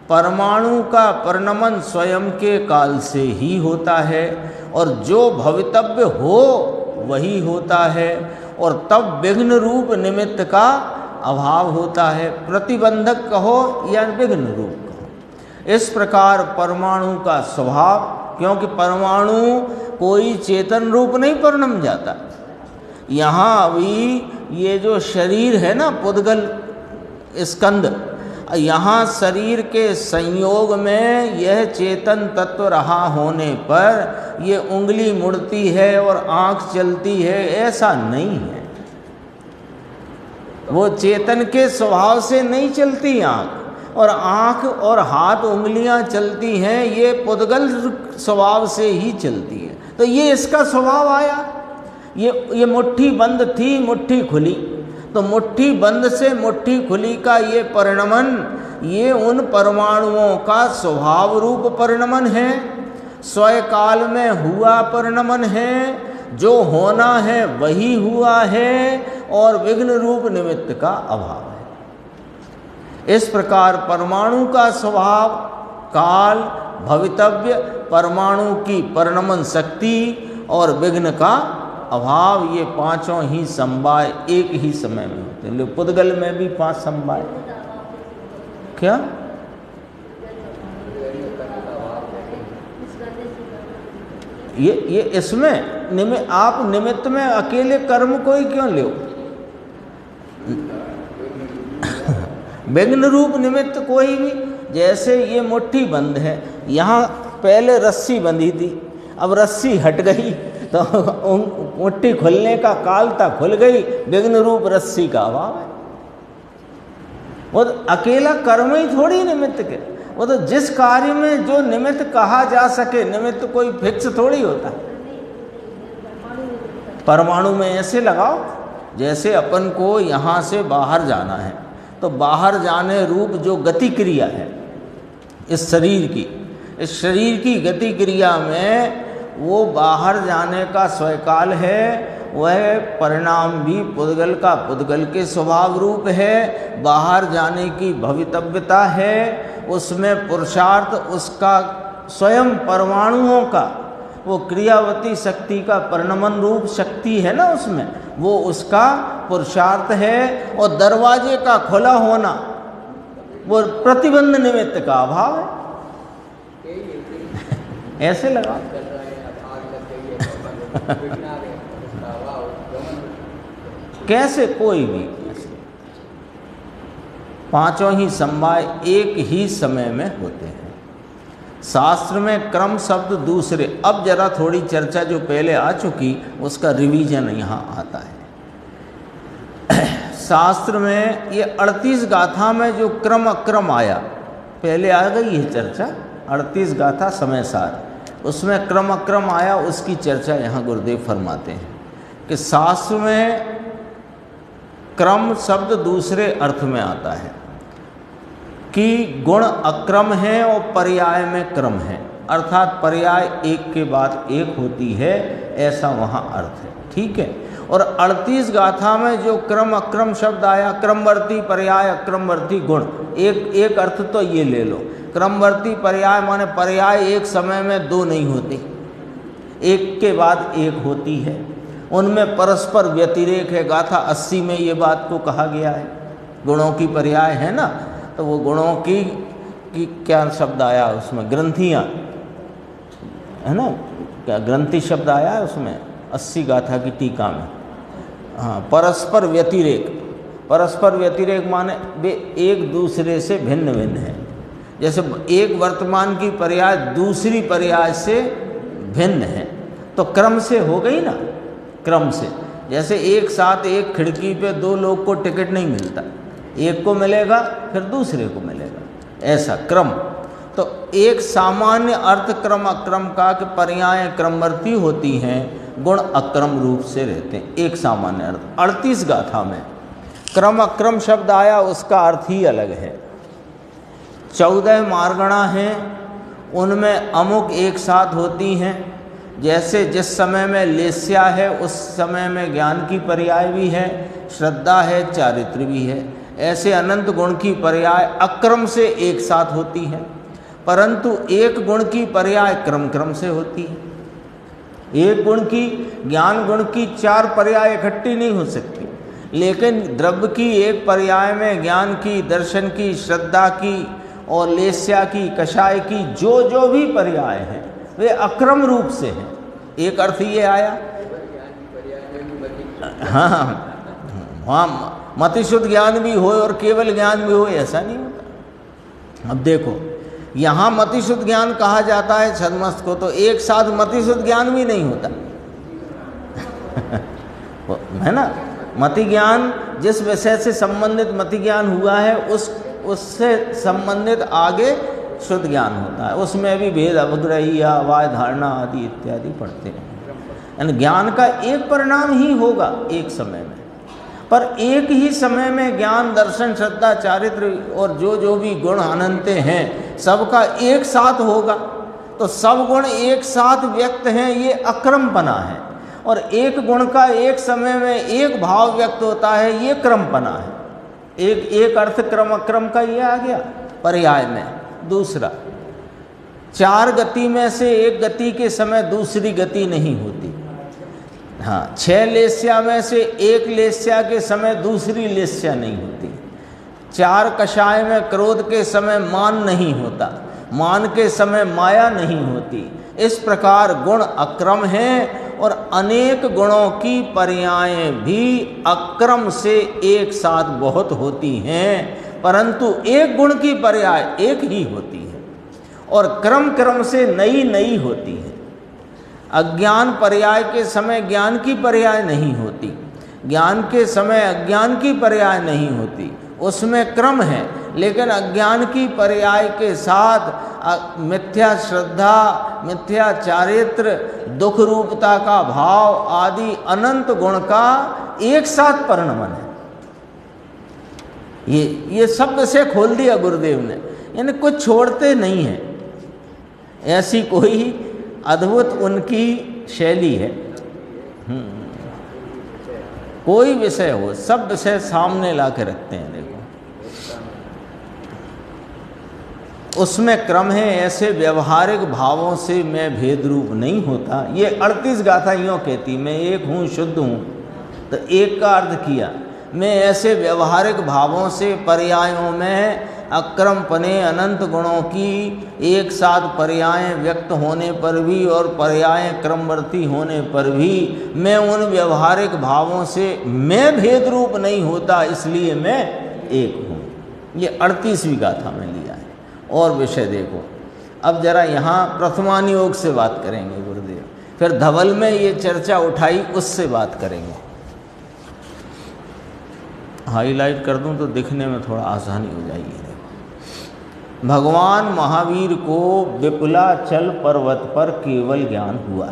परमाणु का परिणमन स्वयं के काल से ही होता है और जो भवितव्य हो वही होता है और तब विघ्न रूप निमित्त का अभाव होता है। प्रतिबंधक कहो या विघ्न रूप कहो। इस प्रकार परमाणु का स्वभाव, क्योंकि परमाणु कोई चेतन रूप नहीं परिणम जाता। यहाँ भी ये जो शरीर है ना, पुद्गल स्कंद, यहाँ शरीर के संयोग में यह चेतन तत्व रहा होने पर ये उंगली मुड़ती है और आँख चलती है, ऐसा नहीं है। वो चेतन के स्वभाव से नहीं चलती आँख, और आँख और हाथ उंगलियाँ चलती हैं, ये पुद्गल स्वभाव से ही चलती है। तो ये इसका स्वभाव आया। ये मुट्ठी बंद थी, मुट्ठी खुली, तो मुट्ठी बंद से मुट्ठी खुली का ये परिणमन, ये उन परमाणुओं का स्वभाव रूप परिणमन है, स्वयकाल में हुआ परिणमन है। जो होना है वही हुआ है और विघ्न रूप निमित्त का अभाव है। इस प्रकार परमाणु का स्वभाव, काल, भवितव्य, परमाणु की परिणमन शक्ति और विघ्न का अभाव, ये 5 ही समवाय एक ही समय में होते हैं। पुद्गल में भी 5 समवाय। क्या ये इसमें आप निमित्त में अकेले कर्म कोई क्यों ले? विघ्न रूप निमित्त कोई भी, जैसे ये मुट्ठी बंद है, यहाँ पहले रस्सी बंधी थी, अब रस्सी हट गई तो मुट्ठी खुलने का काल तक खुल गई, विघ्न रूप रस्सी का अभाव है। वो तो अकेला कर्म ही थोड़ी निमित्त के, वो तो जिस कार्य में जो निमित्त कहा जा सके, निमित्त कोई फिक्स थोड़ी होता। परमाणु में ऐसे लगाओ, जैसे अपन को यहाँ से बाहर जाना है, तो बाहर जाने रूप जो गति क्रिया है इस शरीर की गति क्रिया में वो बाहर जाने का स्वयकाल है, वह परिणाम भी पुद्गल का पुद्गल के स्वभाव रूप है। बाहर जाने की भवितव्यता है, उसमें पुरुषार्थ उसका स्वयं परमाणुओं का वो क्रियावती शक्ति का परिणमन रूप शक्ति है ना, उसमें वो उसका पुरुषार्थ है। और दरवाजे का खुला होना वो प्रतिबंध निमित्त का अभाव है। ऐसे लगा कैसे कोई भी ऐसे 5 ही समवाय एक ही समय में होते हैं। शास्त्र में क्रम शब्द दूसरे। अब जरा थोड़ी चर्चा जो पहले आ चुकी उसका रिवीजन यहाँ आता है। शास्त्र में ये 38 गाथा में जो क्रम अक्रम आया, पहले आ गई है चर्चा 38 गाथा समय सार, उसमें क्रम अक्रम आया, उसकी चर्चा यहाँ गुरुदेव फरमाते हैं कि शास्त्र में क्रम शब्द दूसरे अर्थ में आता है कि गुण अक्रम है और पर्याय में क्रम है, अर्थात पर्याय एक के बाद एक होती है, ऐसा वहाँ अर्थ है। ठीक है। और 38 गाथा में जो क्रम अक्रम शब्द आया, क्रमवर्ती पर्याय अक्रमवर्ती गुण, एक अर्थ तो ये ले लो, क्रमवर्ती पर्याय माने पर्याय एक समय में दो नहीं होते, एक के बाद एक होती है, उनमें परस्पर व्यतिरेक है। गाथा 80 में ये बात को कहा गया है, गुणों की पर्याय है ना, तो वो गुणों की क्या शब्द आया उसमें, ग्रंथियाँ है ना, क्या ग्रंथि शब्द आया है उसमें 80 गाथा की टीका में। हाँ, परस्पर व्यतिरेक, परस्पर व्यतिरेक माने वे एक दूसरे से भिन्न भिन्न है। जैसे एक वर्तमान की पर्याय दूसरी पर्याय से भिन्न है, तो क्रम से हो गई ना, क्रम से। जैसे एक साथ एक खिड़की पे दो लोग को टिकट नहीं मिलता, एक को मिलेगा फिर दूसरे को मिलेगा, ऐसा क्रम। तो एक सामान्य अर्थ क्रम अक्रम का कि पर्याय क्रमवर्ती होती हैं, गुण अक्रम रूप से रहते हैं, एक सामान्य अर्थ। 38 गाथा में क्रम अक्रम शब्द आया, उसका अर्थ ही अलग है। 14 मार्गणा हैं, उनमें अमुक एक साथ होती हैं। जैसे जिस समय में लेस्या है उस समय में ज्ञान की पर्याय भी है, श्रद्धा है, चारित्र भी है। ऐसे अनंत गुण की पर्याय अक्रम से एक साथ होती है, परंतु एक गुण की पर्याय क्रम क्रम से होती है। एक गुण की, ज्ञान गुण की 4 पर्याय इकट्ठी नहीं हो सकती, लेकिन द्रव्य की एक पर्याय में ज्ञान की, दर्शन की, श्रद्धा की और लेस्या की, कषाय की जो भी पर्याय हैं वे अक्रम रूप से हैं। एक अर्थ ये आया। हाँ, मतिशुद्ध ज्ञान भी हो और केवल ज्ञान भी हो, ऐसा नहीं होता। अब देखो, यहाँ मतिशुद्ध ज्ञान कहा जाता है छद्मस्त को, तो एक साथ मतिशुद्ध ज्ञान भी नहीं होता है ना। मति ज्ञान जिस विषय से संबंधित मति ज्ञान हुआ है उससे संबंधित आगे शुद्ध ज्ञान होता है, उसमें भी भेद अवग्रही या अवाय धारणा आदि इत्यादि पढ़ते हैं। यानी ज्ञान का एक परिणाम ही होगा एक समय में, पर एक ही समय में ज्ञान, दर्शन, श्रद्धा, चारित्र और जो भी गुण अनंत हैं सबका एक साथ होगा, तो सब गुण एक साथ व्यक्त हैं, ये अक्रमपना है। और एक गुण का एक समय में एक भाव व्यक्त होता है, ये क्रमपना है। एक अर्थ क्रम अक्रम का ये आ गया पर्याय में। दूसरा, 4 गति में से एक गति के समय दूसरी गति नहीं होती। हाँ, 6 लेस्या में से एक लेस्या के समय दूसरी लेस्या नहीं होती। 4 कषाय में क्रोध के समय मान नहीं होता, मान के समय माया नहीं होती। इस प्रकार गुण अक्रम हैं और अनेक गुणों की पर्यायें भी अक्रम से एक साथ बहुत होती हैं, परंतु एक गुण की पर्याय एक ही होती है और क्रम क्रम से नई नई होती है। अज्ञान पर्याय के समय ज्ञान की पर्याय नहीं होती, ज्ञान के समय अज्ञान की पर्याय नहीं होती, उसमें क्रम है, लेकिन अज्ञान की पर्याय के साथ मिथ्या श्रद्धा, मिथ्या चारित्र, दुख रूपता का भाव आदि अनंत गुण का एक साथ परिणमन है। ये शब्द से खोल दिया गुरुदेव ने, यानी कुछ छोड़ते नहीं है। ऐसी कोई अद्भुत उनकी शैली है। कोई विषय हो, सब विषय सामने ला के रखते हैं। देखो, उसमें क्रम है, ऐसे व्यवहारिक भावों से मैं भेद रूप नहीं होता। ये 38 गाथा यूँ कहती, मैं एक हूँ, शुद्ध हूँ, तो एक का अर्थ किया। मैं ऐसे व्यवहारिक भावों से पर्यायों में अक्रमपने अनंत गुणों की एक साथ पर्याय व्यक्त होने पर भी और पर्याय क्रमवर्ती होने पर भी मैं उन व्यवहारिक भावों से मैं भेद रूप नहीं होता, इसलिए मैं एक हूँ। ये 38वीं गाथा में लिया है। और विषय देखो, अब जरा यहाँ प्रथमान योग से बात करेंगे गुरुदेव, फिर धवल में ये चर्चा उठाई उससे बात करेंगे। हाईलाइट कर दूं तो दिखने में थोड़ा आसानी हो जाएगी। भगवान महावीर को विपुलाचल पर्वत पर केवल ज्ञान हुआ,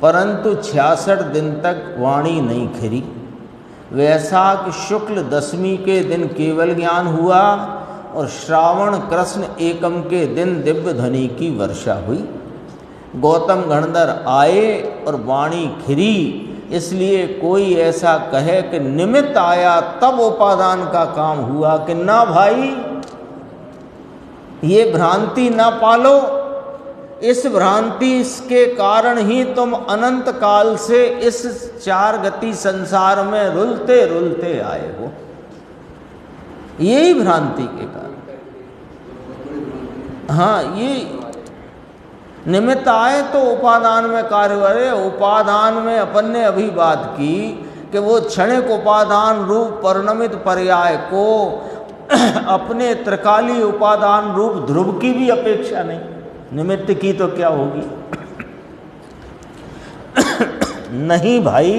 परंतु 66 दिन तक वाणी नहीं खिरी। वैशाख शुक्ल दशमी के दिन केवल ज्ञान हुआ और श्रावण कृष्ण एकम के दिन दिव्य ध्वनि की वर्षा हुई। गौतम गणधर आए और वाणी खिरी, इसलिए कोई ऐसा कहे कि निमित्त आया तब उपादान का काम हुआ कि ना भाई, ये भ्रांति ना पालो। इस भ्रांति के कारण ही तुम अनंत काल से इस चार गति संसार में रुलते रुलते आए हो, यही भ्रांति के कारण। हाँ, ये निमित्त आए तो उपादान में कार्य करे। उपादान में अपन ने अभी बात की कि वो क्षणिक उपादान रूप परिणमित पर्याय को अपने त्रिकाली उपादान रूप ध्रुव की भी अपेक्षा नहीं, निमित्त की तो क्या होगी। नहीं भाई,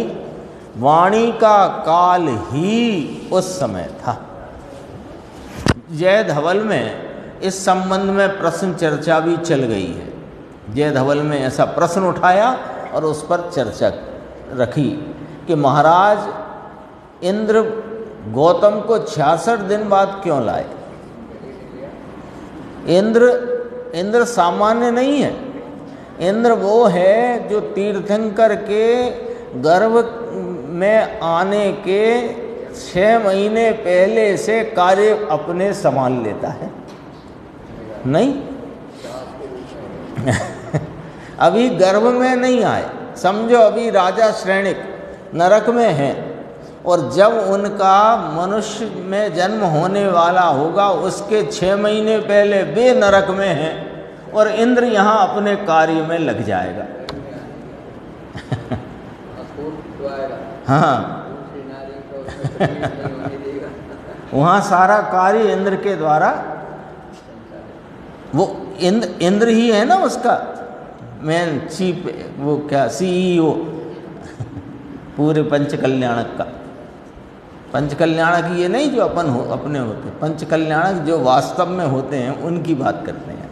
वाणी का काल ही उस समय था। जय धवल में इस संबंध में प्रश्न चर्चा भी चल गई है। जय धवल में ऐसा प्रश्न उठाया और उस पर चर्चा रखी कि महाराज इंद्र गौतम को 66 दिन बाद क्यों लाए। इंद्र सामान्य नहीं है। इंद्र वो है जो तीर्थंकर के गर्भ में आने के 6 महीने पहले से कार्य अपने संभाल लेता है। नहीं अभी गर्भ में नहीं आए, समझो अभी राजा श्रेणिक नरक में हैं, और जब उनका मनुष्य में जन्म होने वाला होगा उसके 6 महीने पहले वे नरक में हैं और इंद्र यहाँ अपने कार्य में लग जाएगा। हाँ वहाँ सारा कार्य इंद्र के द्वारा, वो इंद्र ही है ना उसका मेन चीफ, वो क्या CEO पूरे पंचकल्याणक का। पंचकल्याणक ये नहीं जो अपने होते, पंचकल्याणक जो वास्तव में होते हैं उनकी बात करते हैं।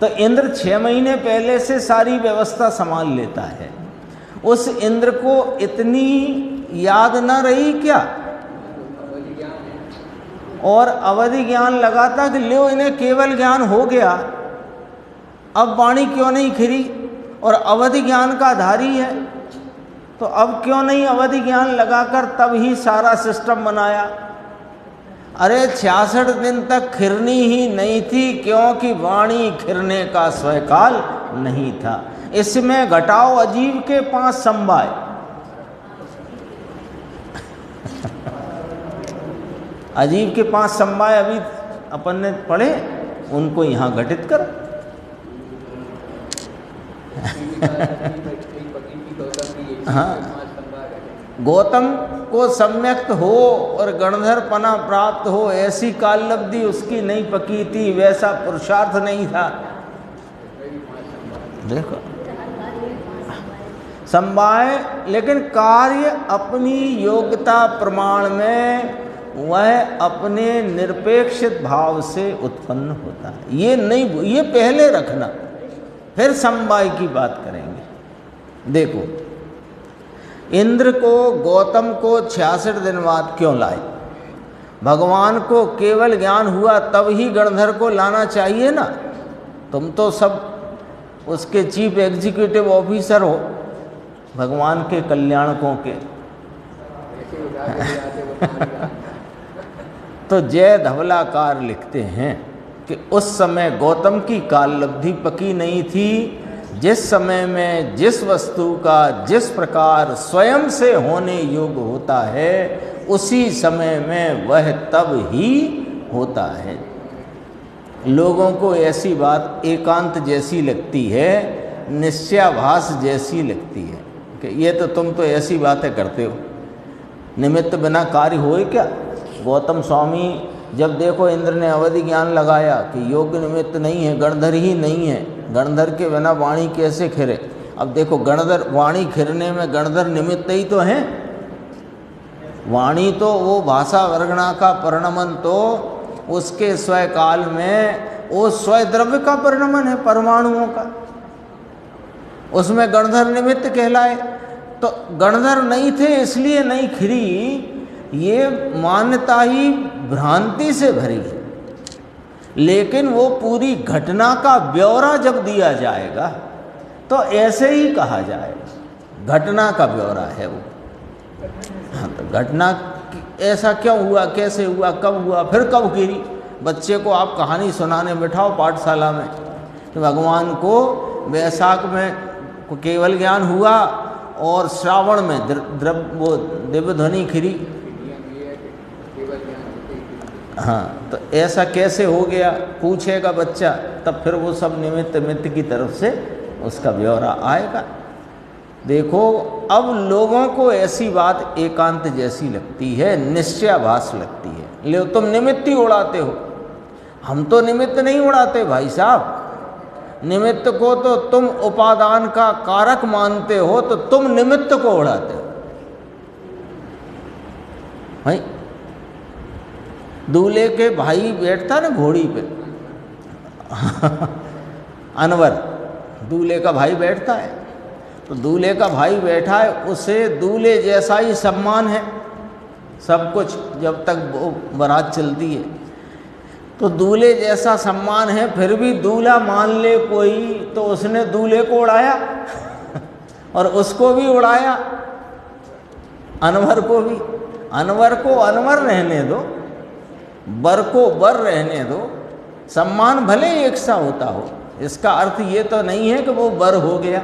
तो इंद्र 6 महीने पहले से सारी व्यवस्था संभाल लेता है। उस इंद्र को इतनी याद न रही क्या, और अवधि ज्ञान लगाता कि लो इन्हें केवल ज्ञान हो गया, अब वाणी क्यों नहीं खिरी, और अवधि ज्ञान का धारी है तो अब क्यों नहीं अवधि ज्ञान लगाकर तब ही सारा सिस्टम बनाया। अरे 66 दिन तक खिरनी ही नहीं थी क्योंकि वाणी खिरने का स्वकाल नहीं था। इसमें घटाओ अजीब के 5 समवाय। अजीब के 5 समवाय अभी अपन ने पढ़े, उनको यहाँ घटित कर। हाँ, गौतम को सम्यक्त हो और गणधरपना प्राप्त हो, ऐसी काललब्धि उसकी नहीं पकी थी, वैसा पुरुषार्थ नहीं था। देखो समवाय, लेकिन कार्य अपनी योग्यता प्रमाण में वह अपने निरपेक्षित भाव से उत्पन्न होता है। ये नहीं, ये पहले रखना, फिर समवाय की बात करेंगे। देखो इंद्र को गौतम को 66 दिन बाद क्यों लाए। भगवान को केवल ज्ञान हुआ तब ही गणधर को लाना चाहिए ना। तुम तो सब उसके चीफ एग्जीक्यूटिव ऑफिसर हो, भगवान के कल्याणकों के। तो जय धवलाकार लिखते हैं कि उस समय गौतम की काललब्धि पकी नहीं थी। जिस समय में जिस वस्तु का जिस प्रकार स्वयं से होने योग्य होता है, उसी समय में वह तब ही होता है। लोगों को ऐसी बात एकांत जैसी लगती है, निश्चयाभास जैसी लगती है कि ये तो तुम तो ऐसी बातें करते हो, निमित्त बिना कार्य होए क्या। गौतम स्वामी जब देखो इंद्र ने अवधि ज्ञान लगाया कि योग निमित्त नहीं है, गणधर ही नहीं है, गणधर के बिना वाणी कैसे खिरे। अब देखो गणधर, वाणी खिरने में गणधर निमित्त ही तो है। वाणी तो वो भाषा वर्गणा का परिणमन तो उसके स्वय काल में वो स्वय द्रव्य का परिणमन है, परमाणुओं का, उसमें गणधर निमित्त कहलाए। तो गणधर नहीं थे इसलिए नहीं खिरी, ये मान्यता ही भ्रांति से भरी है। लेकिन वो पूरी घटना का ब्यौरा जब दिया जाएगा तो ऐसे ही कहा जाएगा, घटना का ब्यौरा है वो। हाँ, तो घटना ऐसा क्यों हुआ, कैसे हुआ, कब हुआ, फिर कब गिरी। बच्चे को आप कहानी सुनाने बैठाओ पाठशाला में कि भगवान को वैशाख में केवल ज्ञान हुआ और श्रावण में वो दिव्य ध्वनि खिरी। हाँ, तो ऐसा कैसे हो गया पूछेगा बच्चा, तब फिर वो सब निमित्त मित्त की तरफ से उसका ब्यौरा आएगा। देखो अब लोगों को ऐसी बात एकांत जैसी लगती है, निश्चयाभास लगती है। ले तुम निमित्त ही उड़ाते हो, हम तो निमित्त नहीं उड़ाते भाई साहब। निमित्त को तो तुम उपादान का कारक मानते हो, तो तुम निमित्त को उड़ाते हो भाई। दूल्हे के भाई बैठता ना घोड़ी पे अनवर, दूल्हे का भाई बैठता है, तो दूल्हे का भाई बैठा है, उसे दूल्हे जैसा ही सम्मान है सब कुछ जब तक वो बारात चलती है, तो दूल्हे जैसा सम्मान है। फिर भी दूल्हा मान ले कोई, तो उसने दूल्हे को उड़ाया और उसको भी उड़ाया, अनवर को भी। अनवर को अनवर रहने दो, बर को बर रहने दो, सम्मान भले एक सा होता हो, इसका अर्थ ये तो नहीं है कि वो बर हो गया।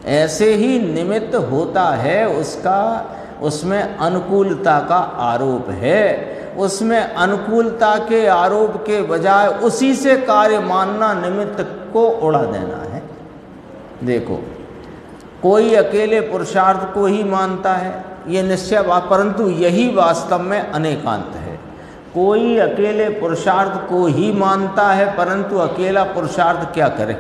ऐसे ही निमित्त होता है उसका, उसमें अनुकूलता का आरोप है। उसमें अनुकूलता के आरोप के बजाय उसी से कार्य मानना निमित्त को उड़ा देना है। देखो कोई अकेले पुरुषार्थ को ही मानता है, ये निश्चय बात, परंतु यही वास्तव में अनेकांत है। कोई अकेले पुरुषार्थ को ही मानता है, परंतु अकेला पुरुषार्थ क्या करे,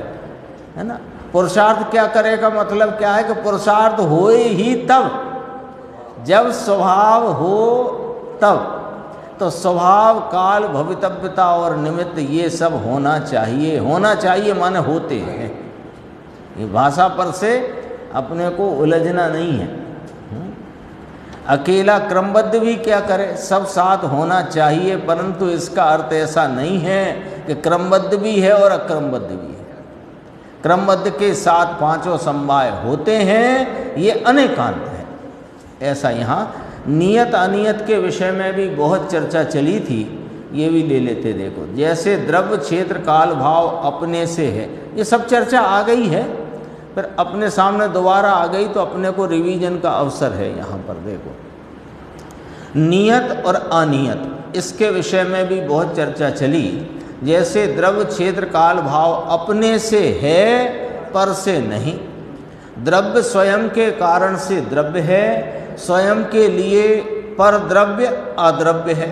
है ना। पुरुषार्थ क्या करे का मतलब क्या है कि पुरुषार्थ होए ही तब जब स्वभाव हो तब। तो स्वभाव, काल, भवितव्यता और निमित्त ये सब होना चाहिए। होना चाहिए माने होते हैं। ये भाषा पर से अपने को उलझना नहीं है। अकेला क्रमबद्ध भी क्या करे, सब साथ होना चाहिए, परंतु इसका अर्थ ऐसा नहीं है कि क्रमबद्ध भी है और अक्रमबद्ध भी है। क्रमबद्ध के साथ पांचों समवाय होते हैं, ये अनेकांत है। ऐसा यहाँ नियत अनियत के विषय में भी बहुत चर्चा चली थी, ये भी ले लेते। देखो जैसे द्रव्य क्षेत्र काल भाव अपने से है, ये सब चर्चा आ गई है, फिर अपने सामने दोबारा आ गई, तो अपने को रिवीजन का अवसर है यहाँ पर। देखो नियत और अनियत, इसके विषय में भी बहुत चर्चा चली। जैसे द्रव्य क्षेत्र काल भाव अपने से है पर से नहीं। द्रव्य स्वयं के कारण से द्रव्य है, स्वयं के लिए पर द्रव्य अद्रव्य है,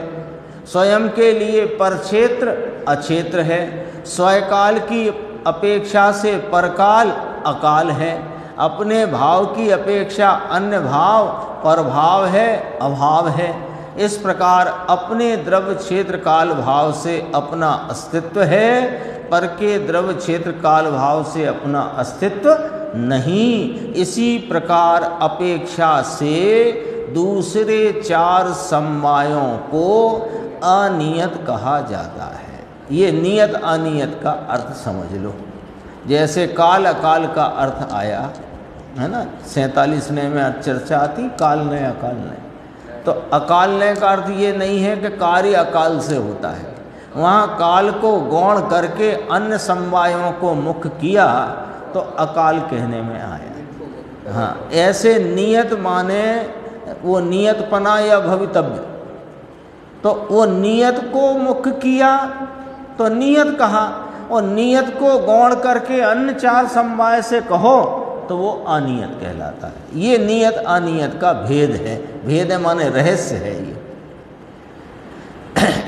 स्वयं के लिए पर क्षेत्र अक्षेत्र है, स्वयकाल की अपेक्षा से परकाल अकाल है, अपने भाव की अपेक्षा अन्य भाव परभाव है, अभाव है। इस प्रकार अपने द्रव्य क्षेत्र काल भाव से अपना अस्तित्व है, पर के द्रव्य क्षेत्र काल भाव से अपना अस्तित्व नहीं। इसी प्रकार अपेक्षा से दूसरे चार समवायों को अनियत कहा जाता है। ये नियत अनियत का अर्थ समझ लो। जैसे काल अकाल का अर्थ आया है ना, 47वें में चर्चा आती काल नय अकाल नय। तो अकाल नय का अर्थ ये नहीं है कि कार्य अकाल से होता है, वहाँ काल को गौण करके अन्य समवायों को मुख्य किया तो अकाल कहने में आया। हाँ, ऐसे नियत माने वो नियतपना या भवितव्य, तो वो नियत को मुख्य किया तो नियत कहा, और नियत को गौण करके अन्य चार समवाय से कहो तो वो अनियत कहलाता है। ये नियत अनियत का भेद है। भेद है माने रहस्य है ये।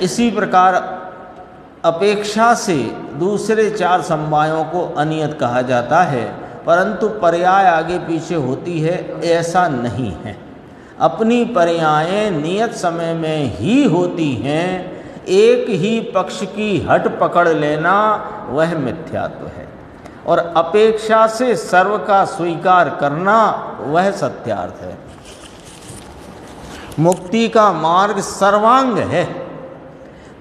इसी प्रकार अपेक्षा से दूसरे 4 समवायों को अनियत कहा जाता है, परंतु पर्याय आगे पीछे होती है ऐसा नहीं है। अपनी पर्यायें नियत समय में ही होती हैं। एक ही पक्ष की हट पकड़ लेना वह मिथ्यात्व है, और अपेक्षा से सर्व का स्वीकार करना वह सत्यार्थ है। मुक्ति का मार्ग सर्वांग है,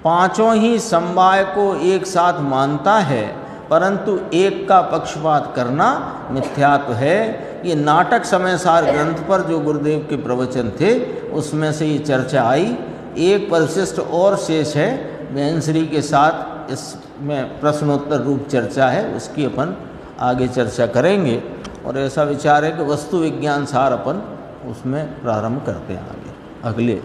5 ही समवाय को एक साथ मानता है, परंतु एक का पक्षपात करना मिथ्यात्व है। ये नाटक समयसार ग्रंथ पर जो गुरुदेव के प्रवचन थे उसमें से ये चर्चा आई। एक परिशिष्ट और शेष है, बहनश्री के साथ इसमें प्रश्नोत्तर रूप चर्चा है, उसकी अपन आगे चर्चा करेंगे। और ऐसा विचार है कि वस्तु विज्ञान सार अपन उसमें प्रारंभ करते हैं आगे अगले